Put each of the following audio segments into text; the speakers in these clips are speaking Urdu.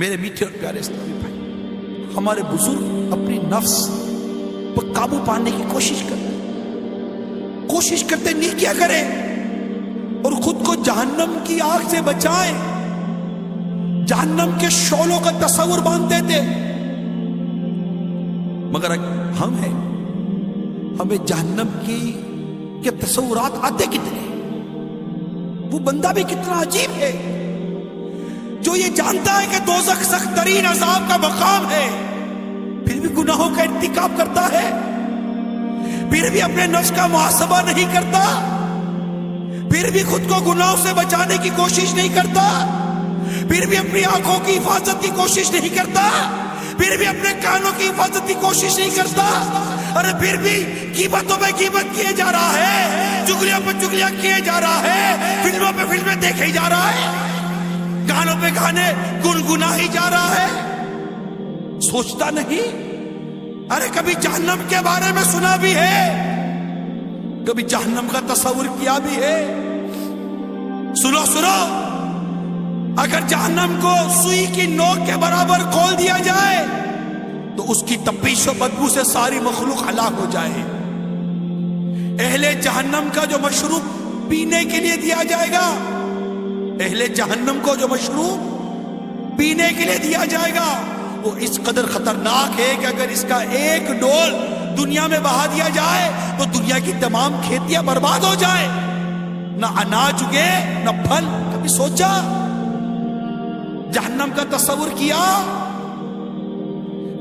میرے میٹھے اور پیارے اسلامی بھائی، ہمارے بزرگ اپنی نفس پر قابو پانے کی کوشش کرتے نہیں کیا کریں اور خود کو جہنم کی آگ سے بچائیں، جہنم کے شعلوں کا تصور باندھتے تھے، مگر ہم ہیں، ہمیں جہنم کے تصورات آتے کتنے، وہ بندہ بھی کتنا عجیب ہے جو یہ جانتا ہے کہ دوزخ سخت ترین عذاب کا مقام ہے، پھر بھی گناہوں کا ارتکاب کرتا ہے، پھر بھی اپنے نفس کا محاسبہ نہیں کرتا، پھر بھی خود کو گناہوں سے بچانے کی کوشش نہیں کرتا، پھر بھی اپنی آنکھوں کی حفاظت کی کوشش نہیں کرتا، پھر بھی اپنے کانوں کی حفاظت کی کوشش نہیں کرتا، ارے پھر بھی غیبتوں پہ غیبت کیے جا رہا ہے، چغلیوں پہ چغلیاں کیے جا رہا ہے، فلموں پہ فلمیں دیکھے جا رہا ہے، گانوں پہ گانے گنگنا ہی جا رہا ہے، سوچتا نہیں؟ ارے کبھی جہنم کے بارے میں سنا بھی ہے، کبھی جہنم کا تصور کیا بھی ہے؟ سنو اگر جہنم کو سوئی کی نوک کے برابر کھول دیا جائے تو اس کی تپش و بدبو سے ساری مخلوق ہلاک ہو جائے، اہل جہنم کا جو مشروب پینے کے لیے دیا جائے گا، اہل جہنم کو جو مشروب پینے کے لیے دیا جائے گا وہ اس قدر خطرناک ہے کہ اگر اس کا ایک ڈول دنیا میں بہا دیا جائے تو دنیا کی تمام کھیتیاں برباد ہو جائیں، نہ اناج اگے نہ پھل۔ کبھی سوچا؟ جہنم کا تصور کیا؟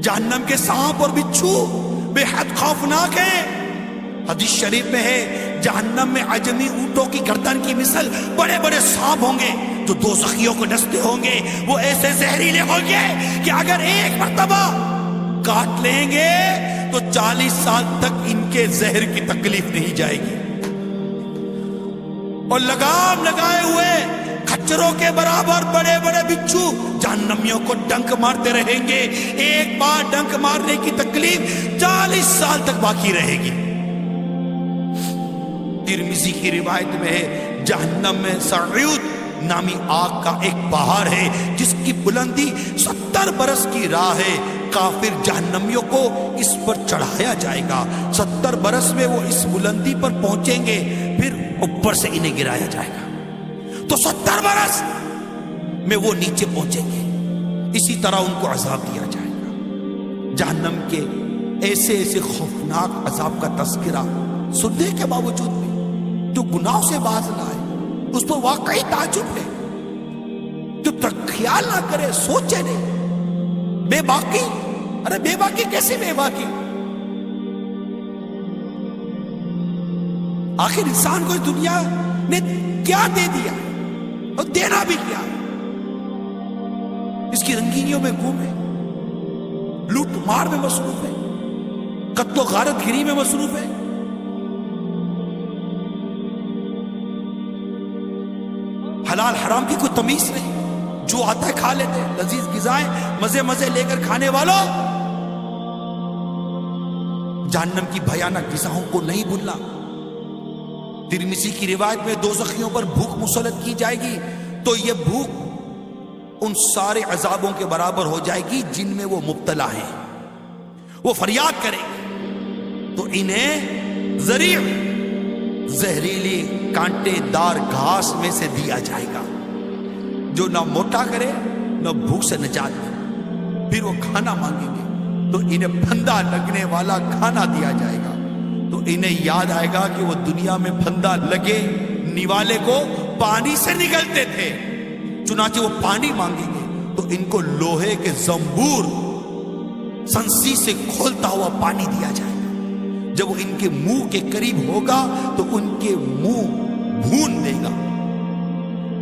جہنم کے سانپ اور بچھو بے حد خوفناک ہیں، حدیث شریف میں ہے جہنم میں عجمی اونٹوں کی گردن کی مثل بڑے بڑے سانپ ہوں گے جو دوزخیوں کو ڈستے ہوں گے، وہ ایسے زہریلے ہوں گے کہ اگر ایک مرتبہ کاٹ لیں گے تو 40 سال تک ان کے زہر کی تکلیف نہیں جائے گی، اور لگام لگائے ہوئے کھچروں کے برابر بڑے بڑے بچھو جہنمیوں کو ڈنک مارتے رہیں گے، ایک بار ڈنک مارنے کی تکلیف 40 سال تک باقی رہے گی۔ ترمذی کی روایت میں ہے جہنم میں سعود نامی آگ کا ایک پہاڑ ہے جس کی بلندی 70 برس کی راہ ہے، کافر جہنمیوں کو اس پر چڑھایا جائے گا، 70 برس میں وہ اس بلندی پر پہنچیں گے، پھر اوپر سے انہیں گرایا جائے گا، تو 70 برس میں وہ نیچے پہنچیں گے، اسی طرح ان کو عذاب دیا جائے گا۔ جہنم کے ایسے خوفناک عذاب کا تذکرہ سننے کے باوجود بھی جو گناہوں سے باز نہ آئے اس پر واقعی تعجب ہے، جو خیال نہ کرے، سوچے نہیں، بے باکی، ارے بے باکی کیسے بے باکی؟ آخر انسان کو اس دنیا نے کیا دے دیا اور دینا بھی کیا؟ اس کی رنگینیوں میں گم ہے، لوٹ مار میں مصروف ہے، قتل و غارت گری میں مصروف ہے، حلال حرام کی کوئی تمیز نہیں، جو آتا ہے کھا لیتے، لذیذ غذائیں مزے لے کر کھانے والوں، جہنم کی بھیانک غذاؤں کو نہیں بھولنا۔ ترمذی کی روایت میں دوزخیوں پر بھوک مسلط کی جائے گی تو یہ بھوک ان سارے عذابوں کے برابر ہو جائے گی جن میں وہ مبتلا ہیں، وہ فریاد کریں گے تو انہیں زہریلی کانٹے دار گھاس میں سے دیا جائے گا جو نہ موٹا کرے نہ بھوک سے نجات دے، پھر وہ کھانا مانگیں گے تو انہیں پھندا لگنے والا کھانا دیا جائے گا، تو انہیں یاد آئے گا کہ وہ دنیا میں پھندا لگے نیوالے کو پانی سے نگلتے تھے، چنانچہ وہ پانی مانگیں گے تو ان کو لوہے کے زنبور سنسی سے کھولتا ہوا پانی دیا جائے گا، جب وہ ان کے منہ کے قریب ہوگا تو ان کے منہ بھون دے گا،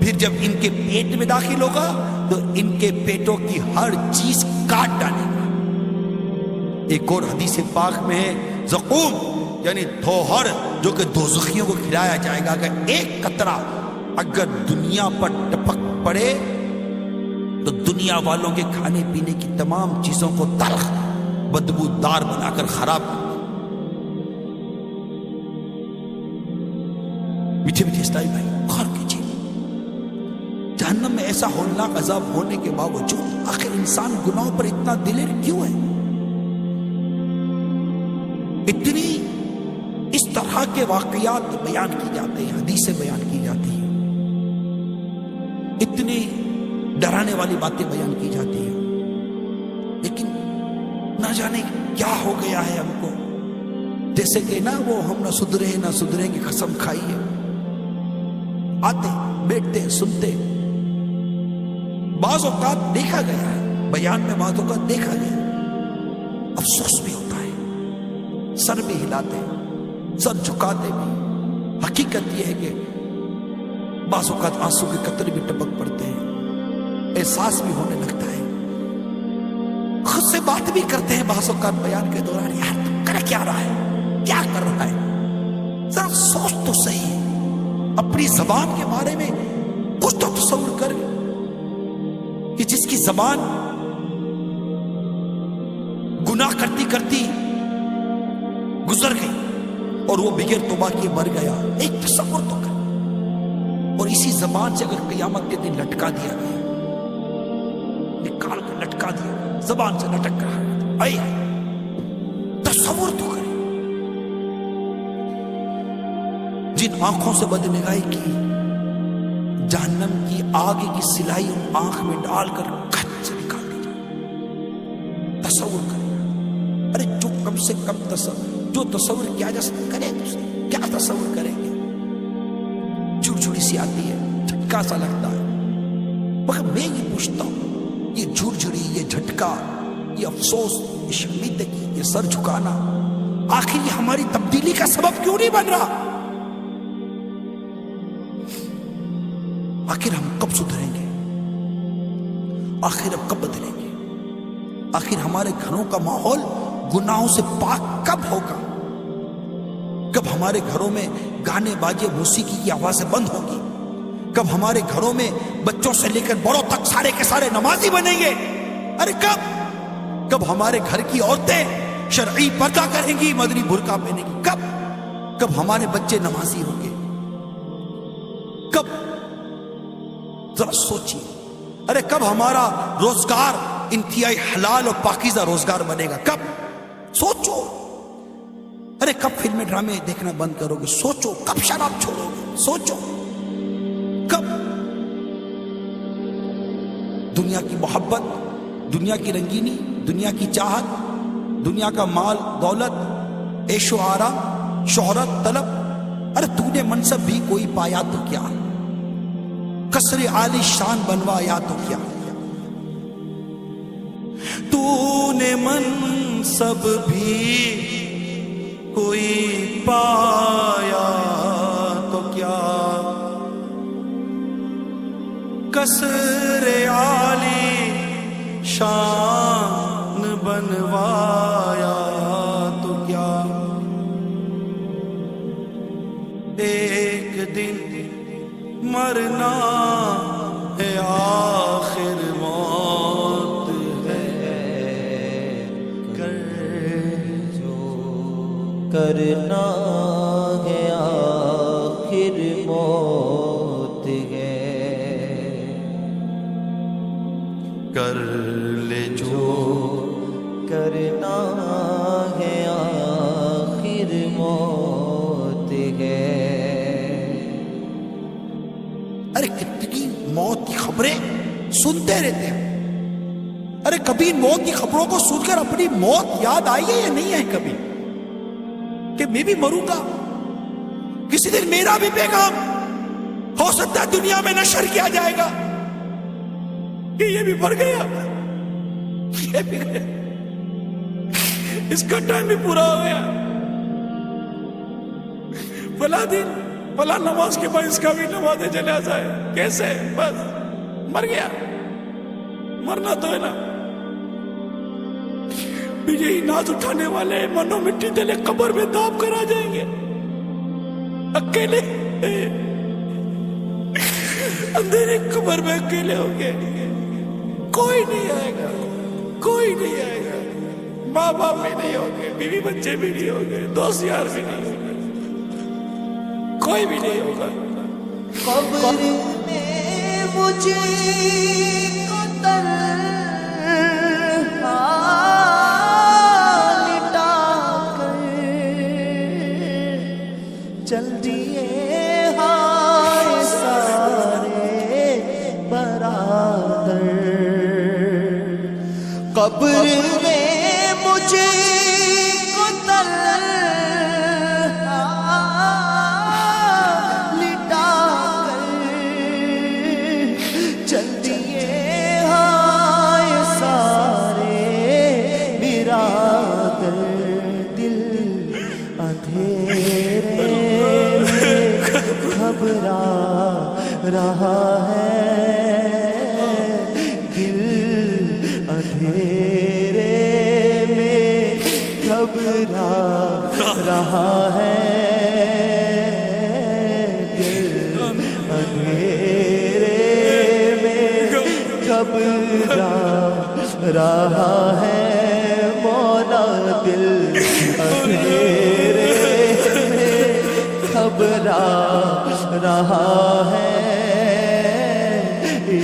پھر جب ان کے پیٹ میں داخل ہوگا تو ان کے پیٹوں کی ہر چیز کاٹ ڈالے گا۔ ایک اور حدیث پاک میں ہے زقوم یعنی تھوہر جو کہ دوزخیوں کو کھلایا جائے گا کہ ایک قطرہ اگر دنیا پر ٹپک پڑے تو دنیا والوں کے کھانے پینے کی تمام چیزوں کو تلخ بدبودار بنا کر خراب کر دے۔ میٹھے اسلامی بھائی غور کیجیے، جہنم میں ایسے ایسا ہولناک عذاب ہونے کے باوجود آخر انسان گناہوں پر اتنا دلیر کیوں ہے؟ اتنی اس طرح کے واقعات بیان کی جاتے ہیں، حدیثیں بیان کی جاتی ہیں، اتنی ڈرانے والی باتیں بیان کی جاتی ہیں، لیکن نہ جانے کیا ہو گیا ہے ہم کو. جیسے کہ نا وہ ہم نہ سدھریں کی قسم کھائی ہے. آتے بیٹھتے سنتے، بعض اوقات دیکھا گیا ہے بیان میں، بعض اوقات دیکھا گیا، افسوس بھی ہوتا ہے، سر بھی ہلاتے، سر جھکاتے بھی. حقیقت یہ ہے کہ بعض اوقات آنسو کے قطرے بھی ٹپک پڑتے ہیں، احساس بھی ہونے لگتا ہے، خود سے بات بھی کرتے ہیں بعض اوقات بیان کے دوران، یار تم کر کیا رہا ہے، کیا کر رہا ہے، ذرا سوچ تو صحیح، اپنی زبان کے بارے میں کچھ تو تصور کر کہ جس کی زبان گناہ کرتی کرتی گزر گئی اور وہ بغیر توبہ کیے مر گیا، ایک تصور تو کر. اور اسی زبان سے اگر قیامت کے دن لٹکا دیا گیا، نکال کر لٹکا دیا گیا، زبان سے لٹک رہا ہے، اے تصور تو کرے. جن آنکھوں سے بدنگاہی کی، جہنم کی آگ کی سلائی ان آنکھ میں ڈال کر کھچ سے نکال دی جائے. تصور کرے. ارے جو کم سے کم جو تصور کیا جا سکتا کرے، کیا تصور کریں گے؟ جھڑجھڑی سی آتی ہے، جھٹکا سا لگتا ہے، مگر میں یہ پوچھتا ہوں، یہ جھڑجھڑی، یہ جھٹکا، یہ افسوس، یہ شرمندگی، یہ سر جھکانا، آخر یہ ہماری تبدیلی کا سبب کیوں نہیں بن رہا؟ آخر ہم کب سدھریں گے؟ آخر ہم کب بدلیں گے؟ آخر ہمارے گھروں کا ماحول گناہوں سے پاک کب ہوگا؟ کب ہمارے گھروں میں گانے باجے موسیقی کی آوازیں بند ہوگی؟ کب ہمارے گھروں میں بچوں سے لے کر بڑوں تک سارے کے سارے نمازی بنیں گے؟ ارے کب ہمارے گھر کی عورتیں شرعی پردہ کریں گی، مدنی برقع پہنیں گی؟ کب ہمارے بچے نمازی ہوں گے؟ کب؟ ذرا سوچیے. ارے کب ہمارا روزگار انتہائی حلال اور پاکیزہ روزگار بنے گا؟ کب؟ سوچو. ارے کب فلمیں ڈرامے دیکھنا بند کرو گے؟ سوچو. کب شراب چھوڑو گے؟ سوچو. کب؟ دنیا کی محبت، دنیا کی رنگینی، دنیا کی چاہت، دنیا کا مال دولت، عیش و آرام، شہرت طلب، ارے تو نے منصب بھی کوئی پایا تو کیا، قصر عالی شان بنوایا تو کیا، تو نے منصب بھی کوئی پایا تو کیا، قصر عالی شان بنوایا تو کیا، ایک دن مرنا ہے آخر موت ہے، جو کرنا ہے آخر موت ہے، کر لے جو کرنا ہے آخر موت ہے. ارے کتنی موت کی خبریں سنتے رہتے ہیں. ارے کبھی موت کی خبروں کو سن کر اپنی موت یاد آئی ہے یا نہیں آئی کبھی؟ کہ میں بھی مروں گا کسی دن، میرا بھی پیغام ہو سکتا ہے دنیا میں نشر کیا جائے گا کہ یہ بھی مر گیا، یہ بھی گیا، اس کا ٹائم بھی پورا ہو گیا، فلاں دن فلاں نماز کے بعد اس کا بھی نماز جنازہ ہے. کیسے؟ بس مر گیا. مرنا تو ہے نا. یہی ناز اٹھانے والے منو مٹی تلے قبر میں داب کر آ جائیں گے اکیلے، اندھیرے قبر میں اکیلے ہوں گے. کوئی نہیں آئے گا، کوئی نہیں آئے گا، ماں باپ بھی نہیں ہوں گے، بیوی بچے بھی نہیں ہوں گے، دوست یار بھی نہیں ہوں گے، کوئی بھی نہیں ہوگا. قبر میں مجھے کو تنہا لٹا کر چل دیے ہائے سارے برادر، قبر میں مجھے کو تنہا لٹا کر چل دیے ہائے سارے برادر، دل اندھیرے میں گھبرا رہا ہے، دل اندھیرے میں گھبرا رہا ہے، دل اندھیرے میں گھبرا رہا ہے، مولا دل اندھیرے میں گھبرا رہا ہے،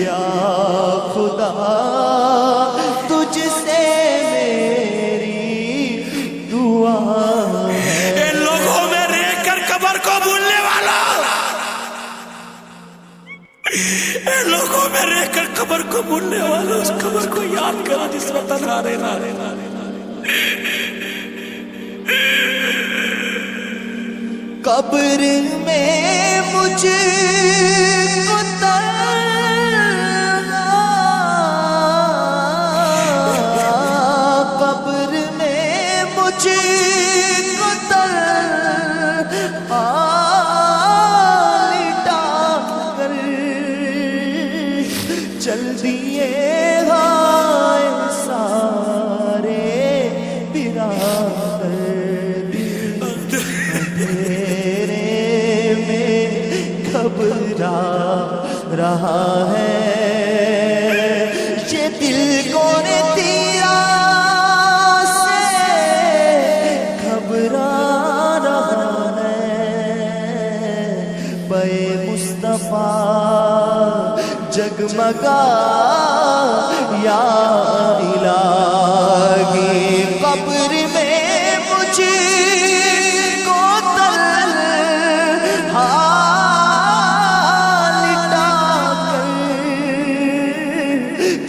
یا خدا تجھ سے میری دعا ہے۔ ان لوگوں میں رہ کر قبر کو بھولنے والا، ان لوگوں میں رہ کر قبر کو بھولنے والا، اس قبر کو یاد کرو جس میں تنہا رہنا۔ قبر میں مجھ کو تنہا، قبر میں مجھ کو تنہا لٹا کر چل دیے ہائے سارے برادر، گھبرا رہا ہے، یہ دل کون تیرا سے گھبرا رہا ہے، بے مصطفیٰ جگمگا یا الہی، قبر میں مجھے کو تنہا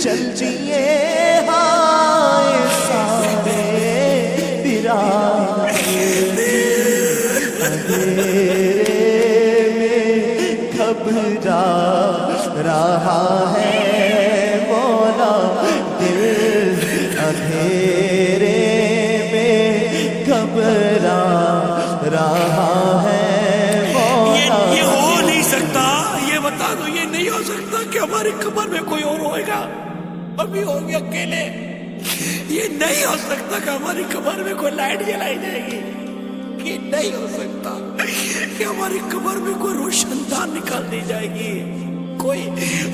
چل دیے ہائے سارے برادر، اندھیرے میں گھبرا رہا ہے، مولا دل اندھیرے میں گھبرا رہا ہے، مولا یہ ہو نہیں سکتا، یہ بتا دو، یہ نہیں ہو سکتا کہ ہماری قبر میں کوئی اور ہوئے گا، ابھی ہوں گے اکیلے۔ یہ نہیں ہو سکتا کہ ہماری قبر میں کوئی لائٹ جلائی جائے گی، یہ نہیں ہو سکتا کہ ہماری قبر میں کوئی روشن دان نکال دی جائے گی، کوئی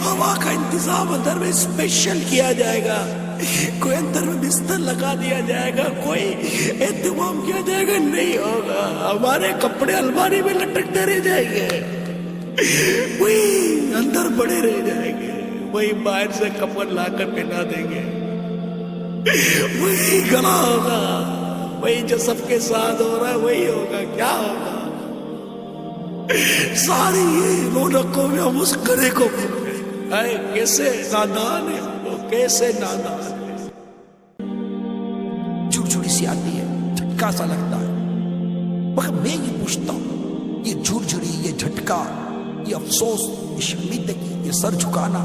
ہوا کا انتظام اندر میں اسپیشل کیا جائے گا، کوئی اندر میں بستر لگا دیا جائے گا، کوئی اہتمام کیا جائے گا، نہیں ہوگا۔ ہمارے کپڑے الماری میں لٹکتے رہ جائیں گے، وہی اندر بڑے رہ جائیں گے، وہی باہر سے کپڑ لا کر پہنا دیں گے، وہی گلا ہوگا، وہی جو سب کے ساتھ ہو رہا ہے وہی ہوگا، کیا ہوگا؟ ساری یہ رونقوں میں ہم اس گڑھے کو بھول گئے۔ اے کیسے نادان ہے وہ، کیسے نادان ہے۔ جھڑجھڑی سی آتی ہے، جھٹکا سا لگتا ہے، مگر میں یہ پوچھتا ہوں، یہ جھڑجھڑی، یہ جھٹکا، یہ افسوس، یہ شرمندگی، یہ سر جھکانا،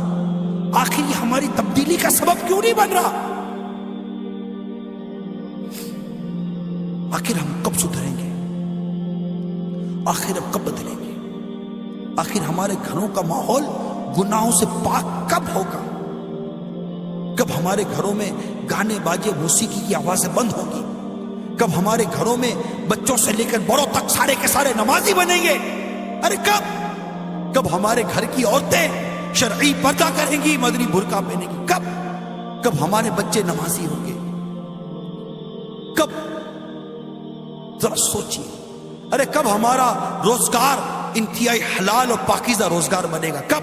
آخر یہ ہماری تبدیلی کا سبب کیوں نہیں بن رہا؟ آخر ہم کب سدھریں گے؟ آخر ہم کب بدلیں گے؟ آخر ہمارے گھروں کا ماحول گناہوں سے پاک کب ہوگا؟ کب ہمارے گھروں میں گانے باجے موسیقی کی آوازیں بند ہوگی؟ کب ہمارے گھروں میں بچوں سے لے کر بڑوں تک سارے کے سارے نمازی بنیں گے؟ ارے کب؟ کب ہمارے گھر کی عورتیں شرعی پردہ کریں گی، مدنی برقع پہنیں گی؟ کب؟ کب ہمارے بچے نمازی ہوں گے؟ کب؟ ذرا سوچیے۔ ارے کب ہمارا روزگار انتہائی حلال اور پاکیزہ روزگار بنے گا؟ کب؟